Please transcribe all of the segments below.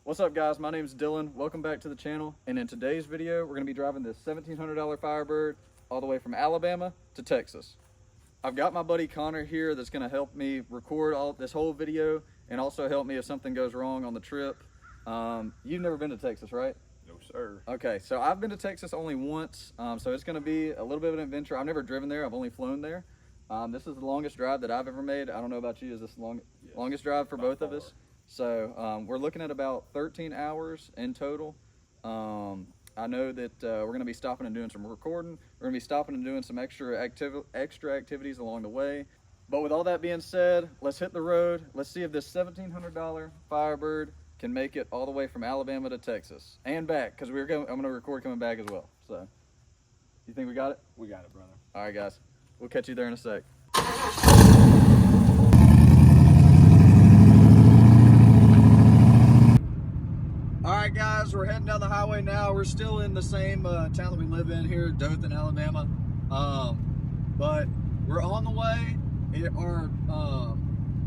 What's up guys, my name is Dylan. Welcome back to the channel. And in today's video, we're gonna be driving this $1,700 Firebird all the way from Alabama to Texas. I've got my buddy Connor here that's gonna help me record this whole video and also help me if something goes wrong on the trip. You've never been to Texas, right? No, sir. Okay, so I've been to Texas only once, so it's gonna be a little bit of an adventure. I've never driven there, I've only flown there. This is the longest drive that I've ever made. I don't know about you, is this the longest drive for both of us? So we're looking at about 13 hours in total. I know that we're going to be stopping and doing some recording. We're going to be stopping and doing some extra activities along the way. But with all that being said, let's hit the road. Let's see if this $1,700 Firebird can make it all the way from Alabama to Texas and back, because I'm going to record coming back as well. So, you think we got it? We got it, brother. All right, guys. We'll catch you there in a sec. Alright guys, we're heading down the highway now. We're still in the same town that we live in here, Dothan, Alabama. But we're on the way.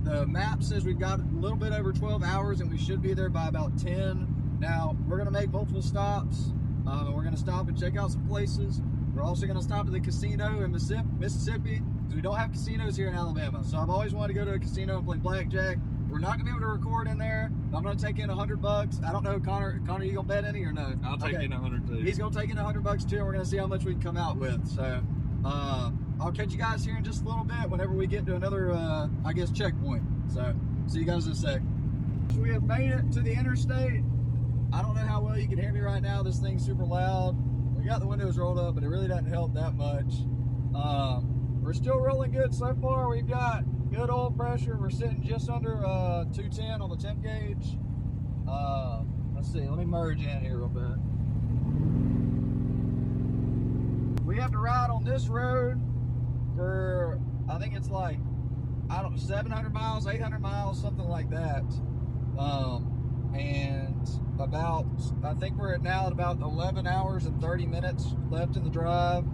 The map says we've got a little bit over 12 hours and we should be there by about 10. Now, we're going to make multiple stops. We're going to stop and check out some places. We're also going to stop at the casino in Mississippi, because we don't have casinos here in Alabama. So I've always wanted to go to a casino and play blackjack. We're not gonna be able to record in there. I'm gonna take in $100. I don't know, Connor, you gonna bet any or no? I'll take in 100 too. He's gonna take in $100 too, and we're gonna see how much we can come out with. So, I'll catch you guys here in just a little bit whenever we get to another, I guess, checkpoint. So, see you guys in a sec. So we have made it to the interstate. I don't know how well you can hear me right now. This thing's super loud. We got the windows rolled up, but it really doesn't help that much. We're still rolling good so far. We've got good oil pressure. We're sitting just under 210 on the temp gauge. Let's see, let me merge in here real bit. We have to ride on this road for, I think it's like, 700 miles, 800 miles, something like that. And I think we're now at about 11 hours and 30 minutes left in the drive.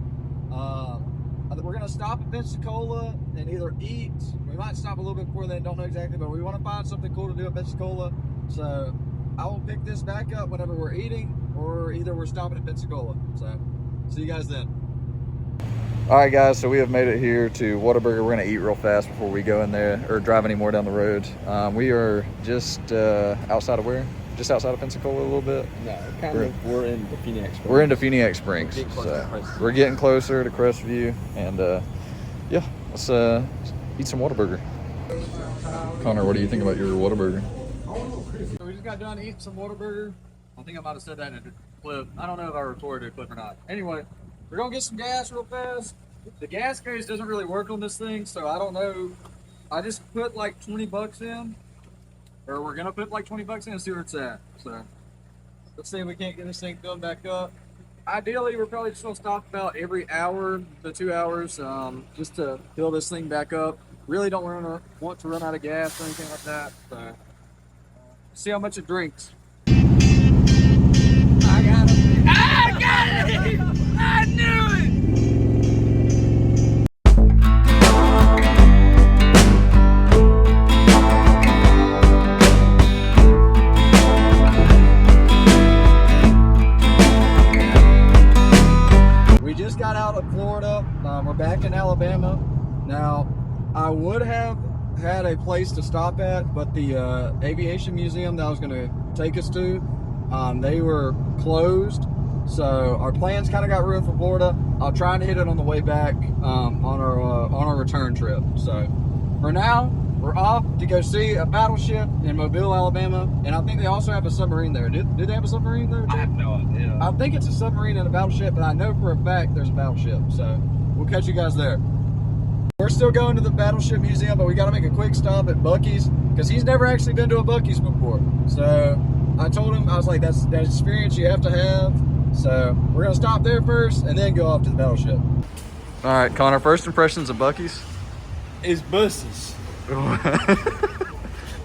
We're gonna stop at Pensacola and either eat. We might stop a little bit before then, don't know exactly, but we want to find something cool to do at Pensacola. So I will pick this back up whenever we're eating, or either we're stopping at Pensacola. So see you guys then. All right, guys. So we have made it here to Whataburger. We're gonna eat real fast before we go in there or drive any more down the road. We are just outside of where? Just outside of Pensacola a little bit. No, we're in Definiak Springs. We're in Definiak Springs. We're getting closer to Crestview, and yeah, let's eat some Whataburger. Connor, what do you think about your Whataburger? So we just got done eating some Whataburger. I think I might have said that in a clip. I don't know if I recorded a clip or not. Anyway, we're gonna get some gas real fast. The gas gauge doesn't really work on this thing, so I don't know. I just put like 20 bucks in. Or we're gonna put like 20 bucks in and see where it's at. So let's see if we can't get this thing filled back up. Ideally, we're probably just gonna stop about every hour to 2 hours, just to fill this thing back up. Really don't want to run out of gas or anything like that. So see how much it drinks. I got it! I got it! I knew it! Got out of Florida. We're back in Alabama. Now, I would have had a place to stop at, but the aviation museum that I was going to take us to, they were closed. So our plans kind of got ruined for Florida. I'll try to hit it on the way back on our return trip. So for now, we're off to go see a battleship in Mobile, Alabama, and I think they also have a submarine there. Did they have a submarine there? I have no idea. I think it's a submarine and a battleship, but I know for a fact there's a battleship. So we'll catch you guys there. We're still going to the Battleship Museum, but we got to make a quick stop at Buc-ee's because he's never actually been to a Buc-ee's before. So I told him, I was like, that's that experience you have to have. So we're gonna stop there first and then go off to the battleship. All right, Connor. First impressions of Buc-ee's? It's buses.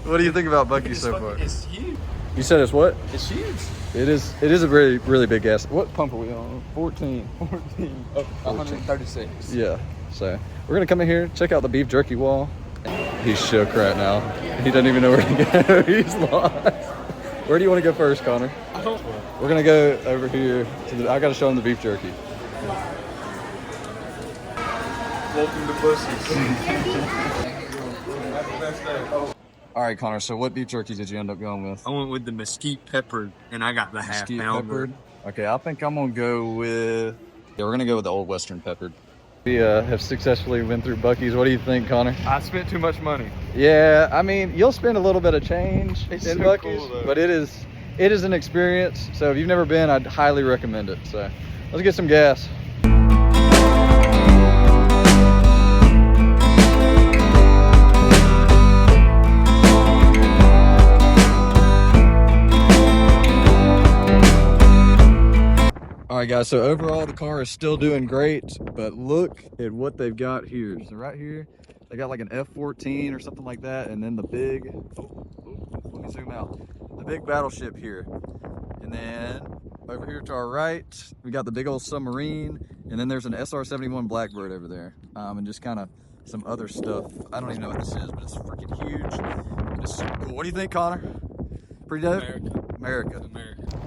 What do you think about Buc-ee's so far? It's huge. You said it's what? It's huge. It is a really, really big gas. What pump are we on? 14. 14. Oh, 136. Yeah. So we're gonna come in here, check out the beef jerky wall. He's shook right now. He doesn't even know where to go. He's lost. Where do you want to go first, Connor? I don't. We're gonna go over here to the. I gotta show them the beef jerky. Welcome to Buses. All right, Connor. So what beef jerky did you end up going with? I went with the mesquite peppered, and I got the half Mesquite pounder. peppered. Okay, I think I'm gonna go with. Yeah, we're gonna go with the old Western peppered. We have successfully went through Buc-ee's. What do you think, Connor? I spent too much money. Yeah, I mean, you'll spend a little bit of change It's in so Buc-ee's, cool, though. but it is an experience. So if you've never been, I'd highly recommend it. So let's get some gas. All right, guys, so overall the car is still doing great, but look at what they've got here. So right here, they got like an F-14 or something like that, and then the big, let me zoom out, the big battleship here. And then over here to our right, we got the big old submarine, and then there's an SR-71 Blackbird over there, and just kind of some other stuff. I don't even know what this is, but it's freaking huge. It's super cool. What do you think, Connor? Pretty dope? America.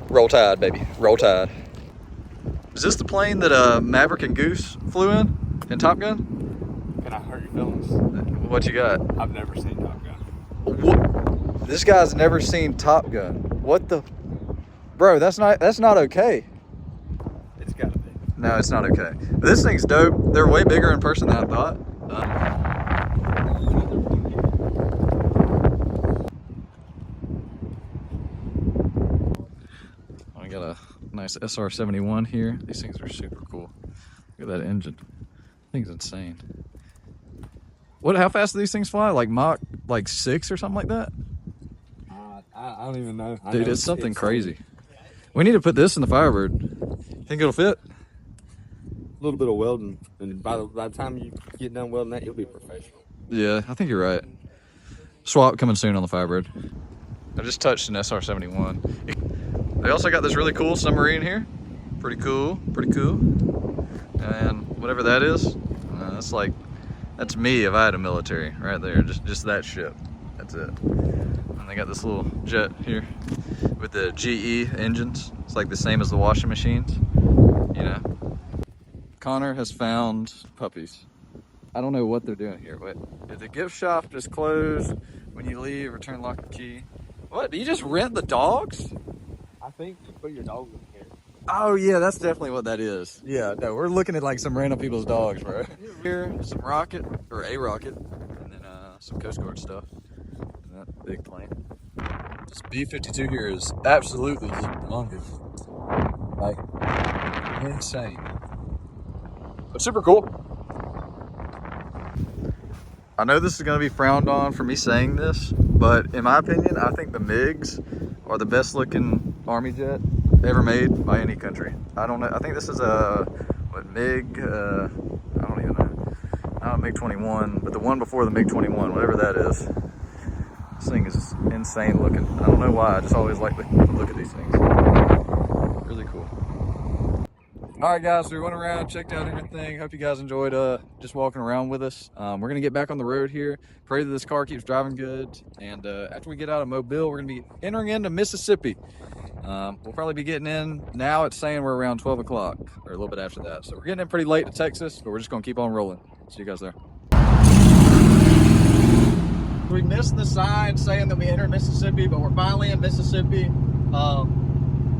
Roll Tide, baby. Roll Tide. Is this the plane that Maverick and Goose flew in Top Gun? Can I hurt your feelings? What you got? I've never seen Top Gun. What? This guy's never seen Top Gun. What the? Bro, that's not okay. It's gotta be. No, it's not okay. But this thing's dope. They're way bigger in person than I thought. I got a nice SR-71 here. These things are super cool. Look at that engine. That thing's insane. How fast do these things fly? Like Mach 6 or something like that? I don't even know. Dude, it's something crazy. We need to put this in the Firebird. Think it'll fit? A little bit of welding, and by the time you get done welding that, you'll be professional. Yeah, I think you're right. Swap coming soon on the Firebird. I just touched an SR-71. They also got this really cool submarine here. Pretty cool, pretty cool. And whatever that is, that's me if I had a military right there. Just that ship. That's it. And they got this little jet here with the GE engines. It's like the same as the washing machines, you know. Connor has found puppies. I don't know what they're doing here. Wait, is the gift shop just closed when you leave? Return lock and key. What? Do you just rent the dogs? I think you put your dog in here. Oh yeah, that's definitely what that is. Yeah, no, we're looking at like some random people's dogs, bro. Here, some rocket, or a rocket, and then some Coast Guard stuff. And that big plane. This B-52 here is absolutely humongous. Like, insane. But super cool. I know this is going to be frowned on for me saying this, but in my opinion, I think the MiGs are the best looking Army jet ever made by any country. I don't know. I think this is a MiG. I don't even know. Not a MiG-21, but the one before the MiG-21, whatever that is. This thing is insane looking. I don't know why. I just always like to look at these things. Really cool. All right, guys, so we went around, checked out everything. Hope you guys enjoyed just walking around with us. We're going to get back on the road here. Pray that this car keeps driving good. And after we get out of Mobile, we're going to be entering into Mississippi. We'll probably be getting in. Now it's saying we're around 12 o'clock or a little bit after that. So we're getting in pretty late to Texas, but we're just going to keep on rolling. See you guys there. We missed the sign saying that we entered Mississippi, but we're finally in Mississippi.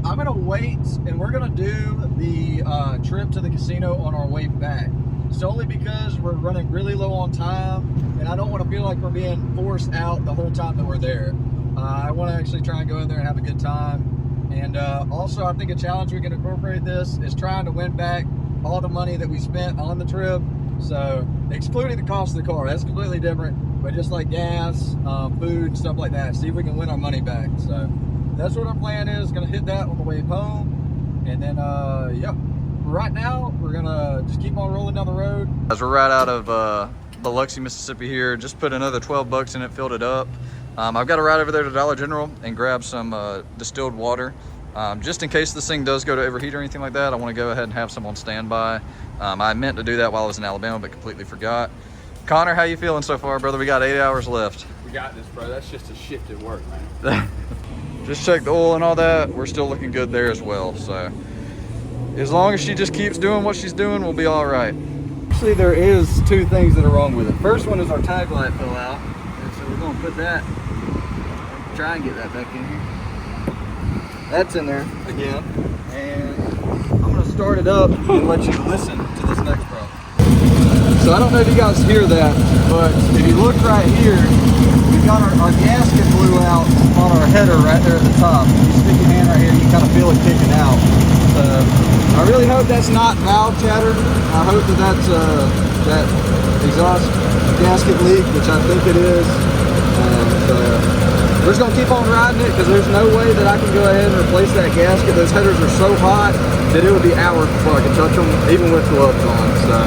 I'm gonna wait, and we're gonna do the trip to the casino on our way back, solely because we're running really low on time, and I don't want to feel like we're being forced out the whole time that we're there. I want to actually try and go in there and have a good time, and also I think a challenge we can incorporate this is trying to win back all the money that we spent on the trip. So excluding the cost of the car, that's completely different, but just like gas, food, stuff like that, see if we can win our money back. So that's what our plan is. Gonna hit that on the way home, and then yeah, right now we're gonna just keep on rolling down the road. As we're right out of Biloxi, Mississippi here, just put another 12 bucks in it, filled it up. I've got to ride over there to Dollar General and grab some distilled water, just in case this thing does go to overheat or anything like that. I want to go ahead and have some on standby. I meant to do that while I was in Alabama, but completely forgot. Connor, how you feeling so far, brother? We got 8 hours left. We got this, bro. That's just a shift at work, man. just checked the oil and all that. We're still looking good there as well. So as long as she just keeps doing what she's doing, we'll be all right. Actually, there is two things that are wrong with it. First one is our tag light fell out, and so we're gonna put that, try and get that back in here. That's in there again, and I'm gonna start it up and let you listen to this next problem. So I don't know if you guys hear that, but if you look right here, we've got our gasket blew out on our header right there at the top. If you stick your hand right here, you can kind of feel it kicking out. So I really hope that's not valve chatter. I hope that that's that exhaust gasket leak, which I think it is. So we're just gonna keep on riding it because there's no way that I can go ahead and replace that gasket. Those headers are so hot that it would be hours before I can touch them, even with gloves on. So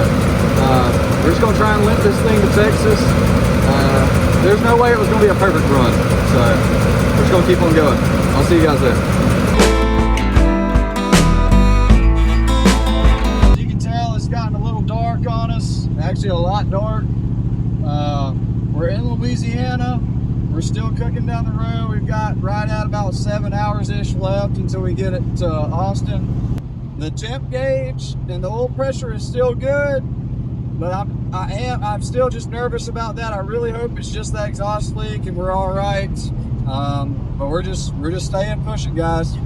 we're just gonna try and limp this thing to Texas. There's no way it was gonna be a perfect run. So we're just gonna keep on going. I'll see you guys there. As you can tell, it's gotten a little dark on us. Actually, a lot dark. We're in Louisiana. We're still cooking down the road. We've got right at about 7 hours-ish left until we get it to Austin. The temp gauge and the oil pressure is still good, but I'm still just nervous about that. I really hope it's just that exhaust leak and we're all right. But we're just staying pushing, guys.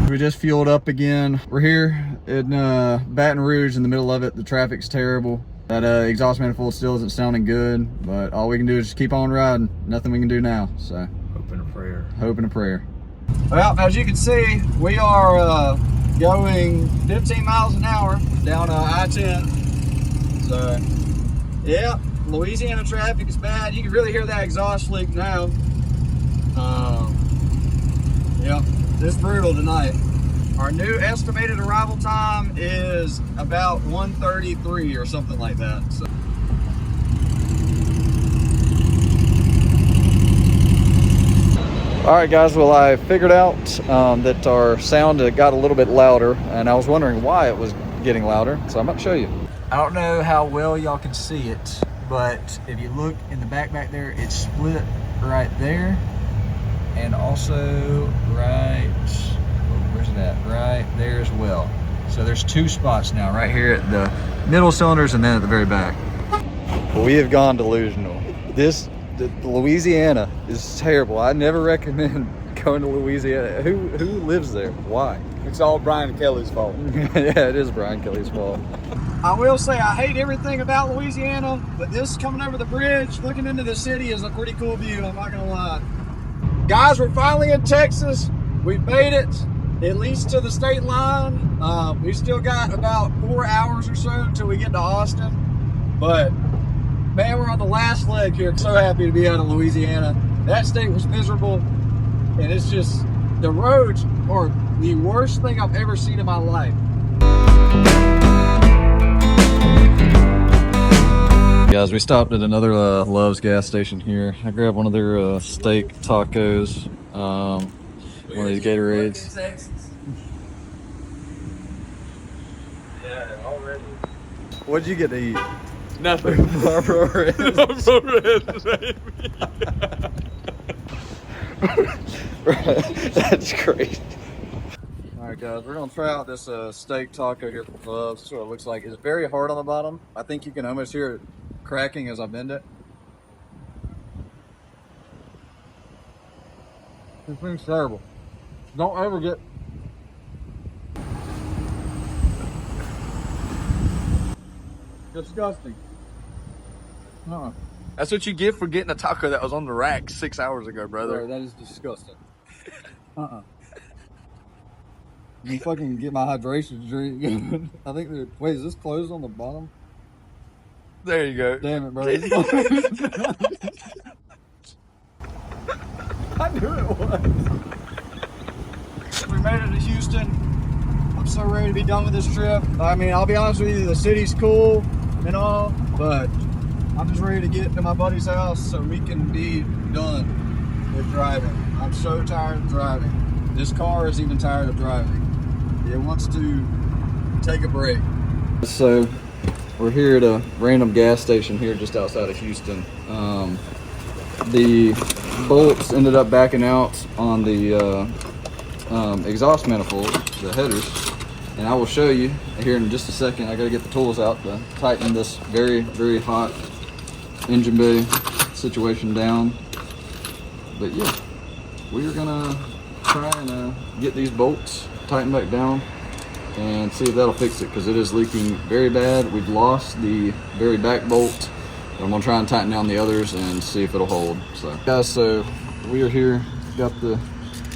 We just fueled up again. We're here in Baton Rouge in the middle of it. The traffic's terrible. That exhaust manifold still isn't sounding good, but all we can do is just keep on riding. Nothing we can do now, so. Hope and a prayer. Hope and a prayer. Well, as you can see, we are going 15 miles an hour down I-10. So, yeah, Louisiana traffic is bad. You can really hear that exhaust leak now. Yeah, it's brutal tonight. Our new estimated arrival time is about 1:33 or something like that. So. All right, guys, well, I figured out that our sound got a little bit louder, and I was wondering why it was getting louder, so I'm about to show you. I don't know how well y'all can see it, but if you look in the back there, it's split right there, and also right, where's it at? Right there as well. So there's two spots now, right here at the middle cylinders and then at the very back. We have gone delusional. Louisiana is terrible. I never recommend going to Louisiana. Who lives there? Why? It's all Brian Kelly's fault. Yeah, it is Brian Kelly's fault. I will say I hate everything about Louisiana, but this coming over the bridge, looking into the city is a pretty cool view, I'm not gonna lie. Guys, we're finally in Texas. We've made it, at least to the state line. We still got about 4 hours or so until we get to Austin, but man, we're on the last leg here. So happy to be out of Louisiana. That state was miserable, and it's just, the roads are the worst thing I've ever seen in my life. Guys, we stopped at another Love's gas station here. I grabbed one of their steak tacos, one of these Gatorades. Yeah, already. What'd you get to eat? Nothing. Marlboro Reds. Marlboro Reds, baby. That's great. Alright guys, we're gonna try out this steak taco here from Love's. That's what it looks like. It's very hard on the bottom. I think you can almost hear it cracking as I bend it. This thing's terrible. Don't ever get... Disgusting. That's what you get for getting a taco that was on the rack 6 hours ago, brother. That is disgusting. You fucking get my hydration drink. I think they're... Wait, is this closed on the bottom? There you go. Damn it, bro. I knew it was. We made it to Houston. I'm so ready to be done with this trip. I mean, I'll be honest with you, the city's cool and all, but I'm just ready to get to my buddy's house so we can be done with driving. I'm so tired of driving. This car is even tired of driving. It wants to take a break. So we're here at a random gas station here just outside of Houston. The bolts ended up backing out on the exhaust manifold, the headers, and I will show you here in just a second. I got to get the tools out to tighten this very, very hot engine bay situation down. But yeah, we are gonna try and get these bolts tightened back down and see if that'll fix it, because it is leaking very bad. We've lost the very back bolt, but I'm gonna try and tighten down the others and see if it'll hold. So guys, so we are here, got the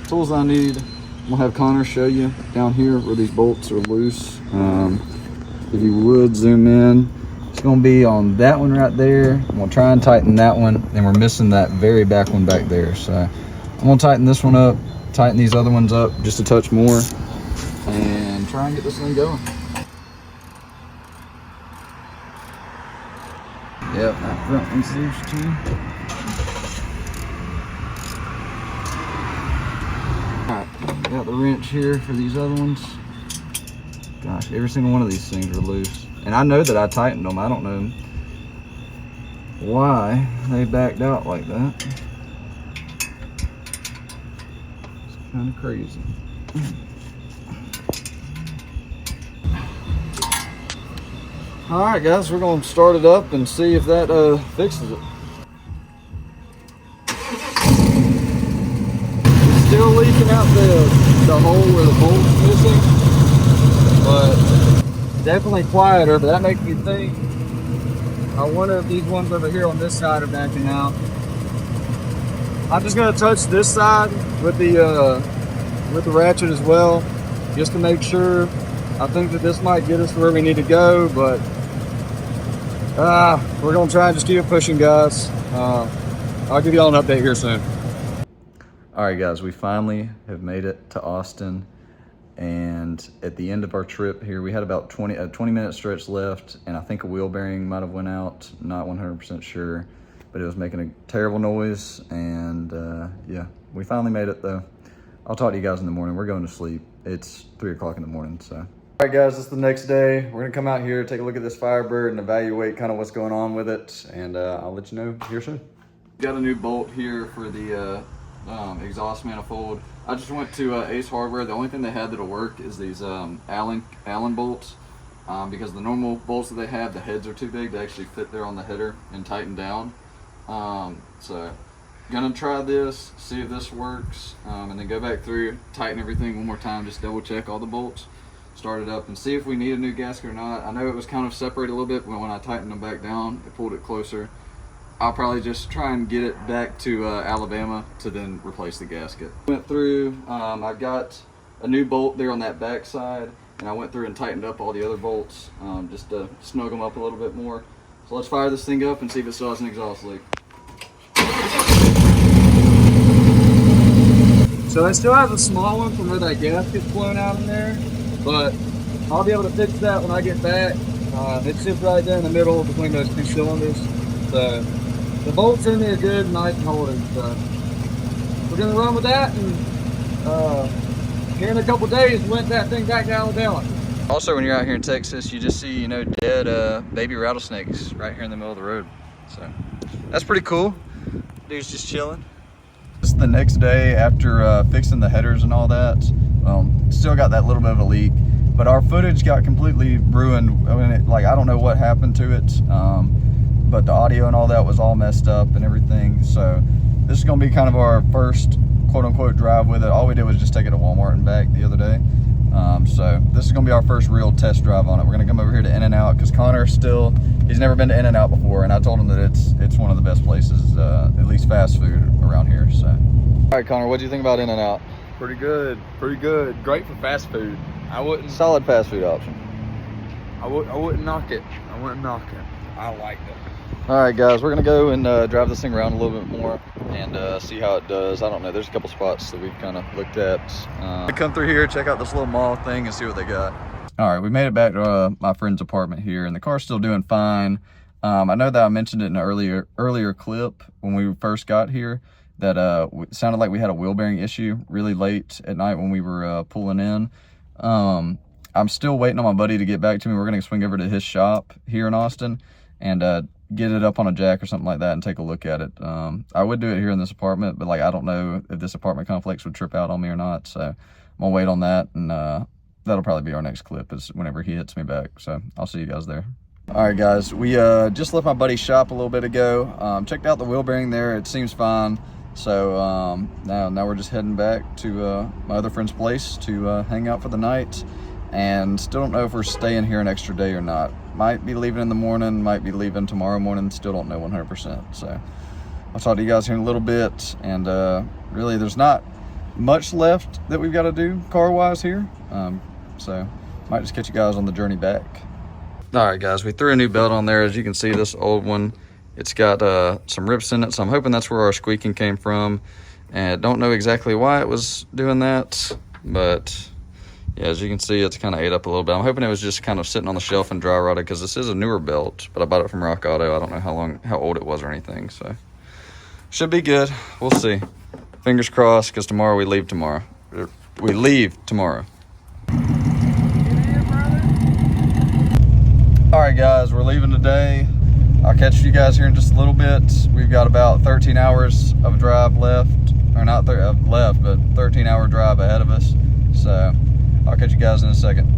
tools I need. I'm gonna have Connor show you down here where these bolts are loose. If you would zoom in, it's gonna be on that one right there. I'm gonna try and tighten that one, and we're missing that very back one back there. So I'm gonna tighten this one up, tighten these other ones up just a touch more, and try and get this thing going. Yep, that front one's loose too. Alright, got the wrench here for these other ones. Gosh, every single one of these things are loose. And I know that I tightened them. I don't know why they backed out like that. It's kind of crazy. Alright guys, we're going to start it up and see if that fixes it. It's still leaking out the hole where the bolt's missing, but definitely quieter. But that makes me think, I wonder if these ones over here on this side are backing out. I'm just going to touch this side with the ratchet as well, just to make sure. I think that this might get us to where we need to go, but we're going to try and just keep pushing, guys. I'll give y'all an update here soon. All right, guys, we finally have made it to Austin. And at the end of our trip here, we had about a 20-minute stretch left, and I think a wheel bearing might have went out. Not 100% sure, but it was making a terrible noise. And yeah, we finally made it though. I'll talk to you guys in the morning. We're going to sleep. It's 3 o'clock in the morning, so. All right, guys, it's the next day. We're gonna come out here, take a look at this Firebird and evaluate kind of what's going on with it. And I'll let you know here soon. Got a new bolt here for the exhaust manifold. I just went to Ace Hardware. The only thing they had that'll work is these Allen bolts, because the normal bolts that they have, the heads are too big to actually fit there on the header and tighten down. So gonna try this, see if this works, and then go back through, tighten everything one more time, just double check all the bolts, start it up and see if we need a new gasket or not. I know it was kind of separated a little bit, but when I tightened them back down, it pulled it closer. I'll probably just try and get it back to Alabama to then replace the gasket. Went through, I've got a new bolt there on that back side, and I went through and tightened up all the other bolts just to snug them up a little bit more. So let's fire this thing up and see if it still has an exhaust leak. So I still have a small one from where that gasket's blown out in there, but I'll be able to fix that when I get back. It sits right there in the middle between those two cylinders. So the bolts in there good, nice and holding. So we're gonna run with that, and here in a couple days, went that thing back to Alabama. Also, when you're out here in Texas, you just see, dead baby rattlesnakes right here in the middle of the road. So that's pretty cool. Dude's just chilling. This is the next day after fixing the headers and all that. Still got that little bit of a leak, but our footage got completely ruined. I mean, I don't know what happened to it, but the audio and all that was all messed up and everything. So this is gonna be kind of our first quote-unquote drive with it. All we did was just take it to Walmart and back the other day. So this is gonna be our first real test drive on it. We're gonna come over here to In-N-Out because Connor he's never been to In-N-Out before, and I told him that it's one of the best places, at least fast food around here. So, all right, Connor, what do you think about In-N-Out? Pretty good. Pretty good. Great for fast food. Solid fast food option. I wouldn't knock it. I wouldn't knock it. I like it. All right, guys, we're gonna go and drive this thing around a little bit more and see how it does. I don't know. There's a couple spots that we've kind of looked at. Come through here, check out this little mall thing, and see what they got. All right, we made it back to my friend's apartment here, and the car's still doing fine. I know that I mentioned it in an earlier clip when we first got here that it sounded like we had a wheel bearing issue really late at night when we were pulling in. I'm still waiting on my buddy to get back to me. We're gonna swing over to his shop here in Austin and get it up on a jack or something like that and take a look at it. I would do it here in this apartment, but like I don't know if this apartment complex would trip out on me or not. So I'm gonna wait on that, and that'll probably be our next clip is whenever he hits me back. So I'll see you guys there. All right, guys, we just left my buddy's shop a little bit ago. Checked out the wheel bearing there. It seems fine. So now we're just heading back to my other friend's place to hang out for the night, and still don't know if we're staying here an extra day or not. Might be leaving in the morning, might be leaving tomorrow morning, still don't know 100%. So I'll talk to you guys here in a little bit, and really there's not much left that we've got to do car-wise here. So might just catch you guys on the journey back. All right, guys, we threw a new belt on there. As you can see, this old one, it's got some rips in it, so I'm hoping that's where our squeaking came from. And don't know exactly why it was doing that, but yeah, as you can see, it's kind of ate up a little bit. I'm hoping it was just kind of sitting on the shelf and dry rotted, because this is a newer belt, but I bought it from Rock Auto. I don't know how old it was or anything, so should be good. We'll see. Fingers crossed, because tomorrow we leave tomorrow. We leave tomorrow. All right, guys, we're leaving today. I'll catch you guys here in just a little bit. We've got about 13 hours of drive left, or not left, but 13-hour drive ahead of us. So I'll catch you guys in a second.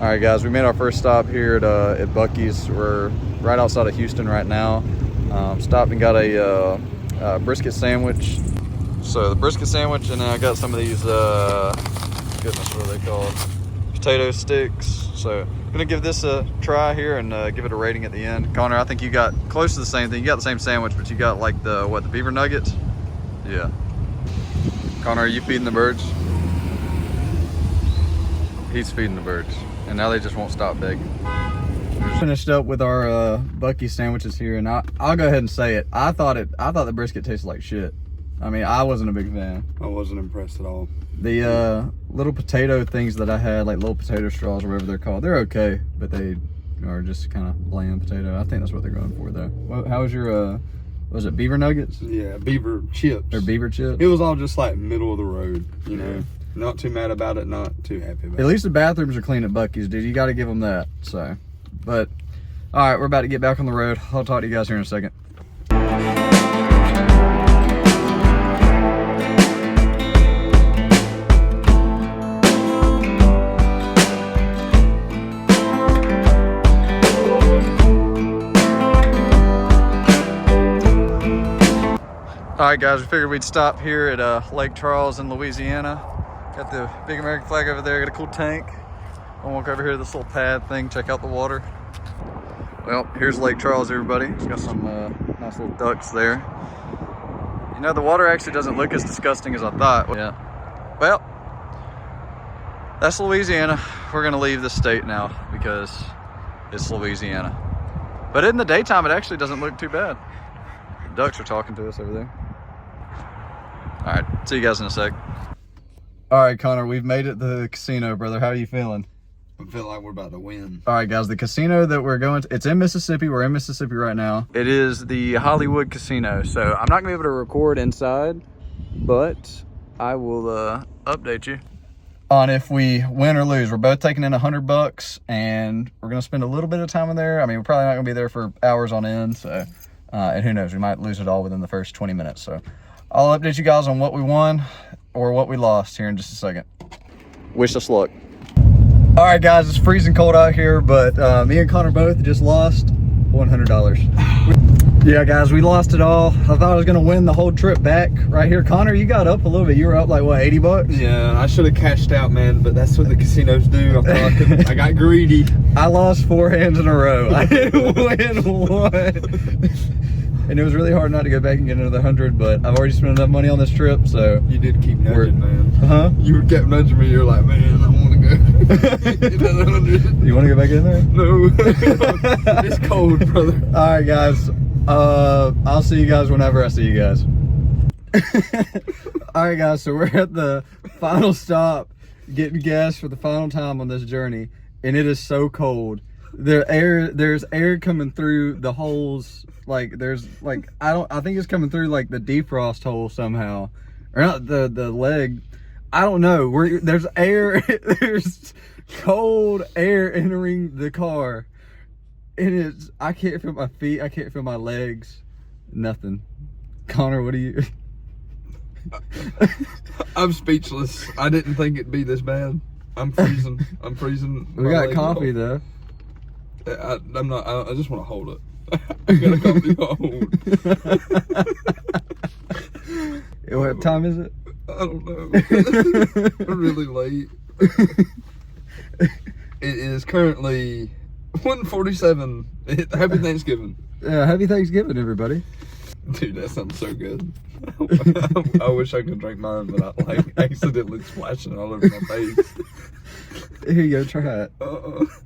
All right, guys, we made our first stop here at Buc-ee's. We're right outside of Houston right now. Stopped and got a brisket sandwich. So the brisket sandwich, and then I got some of these, goodness, what are they called? Potato sticks. So I'm gonna give this a try here and give it a rating at the end. Connor, I think you got close to the same thing. You got the same sandwich, but you got like the beaver nuggets? Yeah. Connor, are you feeding the birds? He's feeding the birds. And now they just won't stop begging. Finished up with our Buc-ee's sandwiches here, and I'll go ahead and say it. I thought the brisket tasted like shit. I mean, I wasn't a big fan. I wasn't impressed at all. The little potato things that I had, like little potato straws or whatever they're called, they're okay, but they are just kind of bland potato. I think that's what they're going for though. How was your was it beaver nuggets? Yeah, beaver chips. Or beaver chips? It was all just like middle of the road, you know. Not too mad about it, not too happy about it. At least the bathrooms are clean at Buc-ee's, dude. You got to give them that. So, but all right, we're about to get back on the road. I'll talk to you guys here in a second. All right, guys, we figured we'd stop here at Lake Charles in Louisiana. Got the big American flag over there, got a cool tank. I'll walk over here to this little pad thing, check out the water. Well, here's Lake Charles, everybody. It's got some nice little ducks there. You know, the water actually doesn't look as disgusting as I thought. Yeah. Well, that's Louisiana. We're gonna leave this state now because it's Louisiana. But in the daytime, it actually doesn't look too bad. The ducks are talking to us over there. All right, see you guys in a sec. All right, Connor, we've made it to the casino, brother. How are you feeling? I feel like we're about to win. All right, guys, the casino that we're going to, it's in Mississippi. We're in Mississippi right now. It is the Hollywood Casino. So I'm not gonna be able to record inside, but I will update you on if we win or lose. We're both taking in $100 and we're gonna spend a little bit of time in there. I mean, we're probably not gonna be there for hours on end. So, and who knows, we might lose it all within the first 20 minutes. So I'll update you guys on what we won or what we lost here in just a second. Wish us luck. All right, guys, it's freezing cold out here, but me and Connor both just lost $100. Yeah, guys, we lost it all. I thought I was gonna win the whole trip back right here. Connor, you got up a little bit. You were up like, what, $80? Yeah, I should have cashed out, man, but that's what the casinos do. I thought I got greedy. I lost 4 hands in a row. I didn't win one. And it was really hard not to go back and get another 100, but I've already spent enough money on this trip, so. You did keep nudging, man. Huh? You kept nudging me. You're like, man, I want to go. Get another 100. You want to go back in there? No. It's cold, brother. All right, guys. I'll see you guys whenever I see you guys. All right, guys, so we're at the final stop getting gas for the final time on this journey, and it is so cold. There's air coming through the holes. Like there's like I think it's coming through like the defrost hole somehow, or not the leg. I don't know. There's air. There's cold air entering the car, and I can't feel my feet. I can't feel my legs. Nothing. Connor, what do you? I'm speechless. I didn't think it'd be this bad. I'm freezing. I'm freezing. We got coffee though. I'm not. I just want to hold it. I got a coffee to hold. What time is it? I don't know. Really late. It is currently 1:47. Happy Thanksgiving. Happy Thanksgiving, everybody. Dude, that sounds so good. I wish I could drink mine without like accidentally splashing it all over my face. Here you go, try it.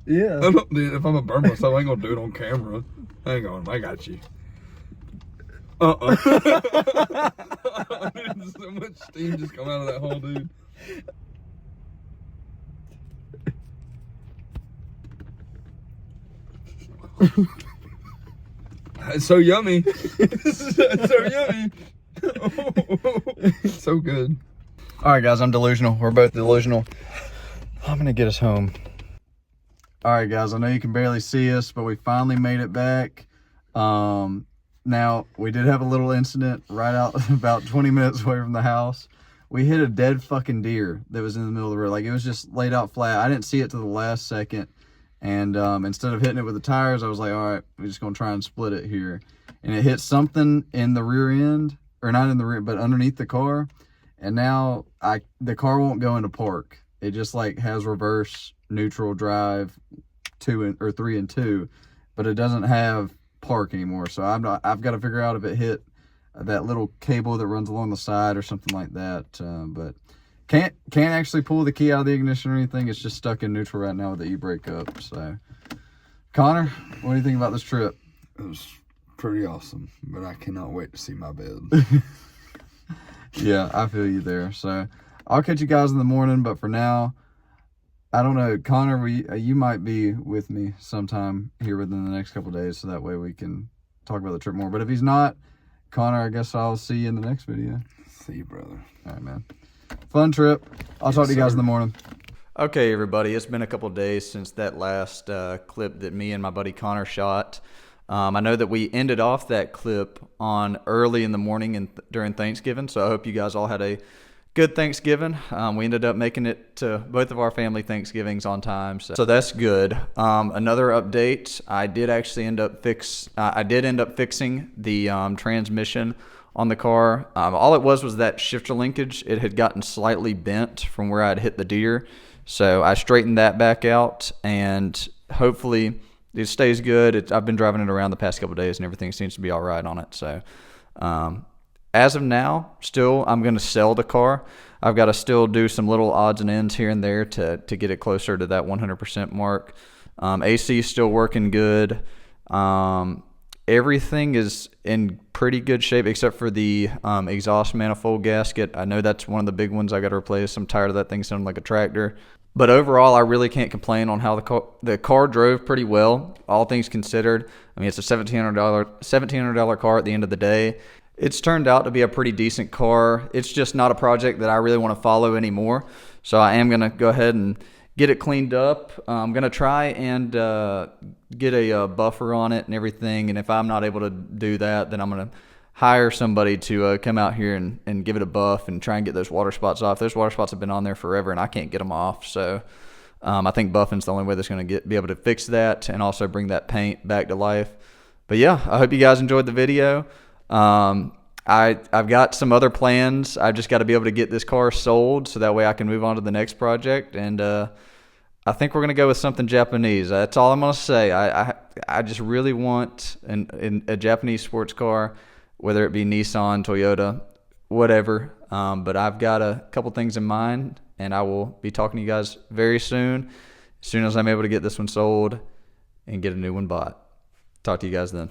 Yeah. Dude, if I'm gonna burn myself, I ain't gonna do it on camera. Hang on, I got you. Dude, so much steam just come out of that hole, dude. It's so yummy. It's so yummy. So good. All right, guys, I'm delusional. We're both delusional. I'm gonna get us home. All right, guys, I know you can barely see us, but we finally made it back. Now, we did have a little incident right out about 20 minutes away from the house. We hit a dead fucking deer that was in the middle of the road. Like, it was just laid out flat. I didn't see it to the last second. And instead of hitting it with the tires, I was like, all right, we're just going to try and split it here. And it hit something in the rear end, or not in the rear, but underneath the car. And now the car won't go into park. It just like has reverse neutral drive 3 and 2, but it doesn't have park anymore. So I've got to figure out if it hit that little cable that runs along the side or something like that. But can't actually pull the key out of the ignition or anything. It's just stuck in neutral right now with the e-brake up. So Connor, what do you think about this trip? It was pretty awesome, but I cannot wait to see my bed. Yeah, I feel you there. So I'll catch you guys in the morning, but for now, I don't know. Connor, you might be with me sometime here within the next couple of days, so that way we can talk about the trip more. But if he's not, Connor, I guess I'll see you in the next video. See you, brother. All right, man. Fun trip. I'll talk to you guys in the morning. Okay, everybody. It's been a couple of days since that last clip that me and my buddy Connor shot. I know that we ended off that clip on early in the morning and during Thanksgiving, so I hope you guys all had a good Thanksgiving. We ended up making it to both of our family Thanksgivings on time, so that's good. Another update: I did end up fixing the transmission on the car. All it was that shifter linkage. It had gotten slightly bent from where I'd hit the deer, so I straightened that back out, and hopefully it stays good. I've been driving it around the past couple of days, and everything seems to be all right on it. So as of now, still, I'm going to sell the car. I've got to still do some little odds and ends here and there to get it closer to that 100% mark. AC is still working good. Everything is in pretty good shape except for the exhaust manifold gasket. I know that's one of the big ones I got to replace. I'm tired of that thing sounding like a tractor. But overall, I really can't complain on how the car drove pretty well, all things considered. I mean, it's a $1,700 car at the end of the day. It's turned out to be a pretty decent car. It's just not a project that I really want to follow anymore. So I am going to go ahead and get it cleaned up. I'm going to try and get a buffer on it and everything. And if I'm not able to do that, then I'm going to hire somebody to come out here and give it a buff and try and get those water spots off. Those water spots have been on there forever, and I can't get them off. So I think buffing's the only way that's going to be able to fix that and also bring that paint back to life. But yeah, I hope you guys enjoyed the video. I've got some other plans. I've just got to be able to get this car sold so that way I can move on to the next project. And I think we're going to go with something Japanese. That's all I'm going to say. I just really want a Japanese sports car, whether it be Nissan, Toyota, whatever. But I've got a couple things in mind, and I will be talking to you guys very soon as I'm able to get this one sold and get a new one bought. Talk to you guys then.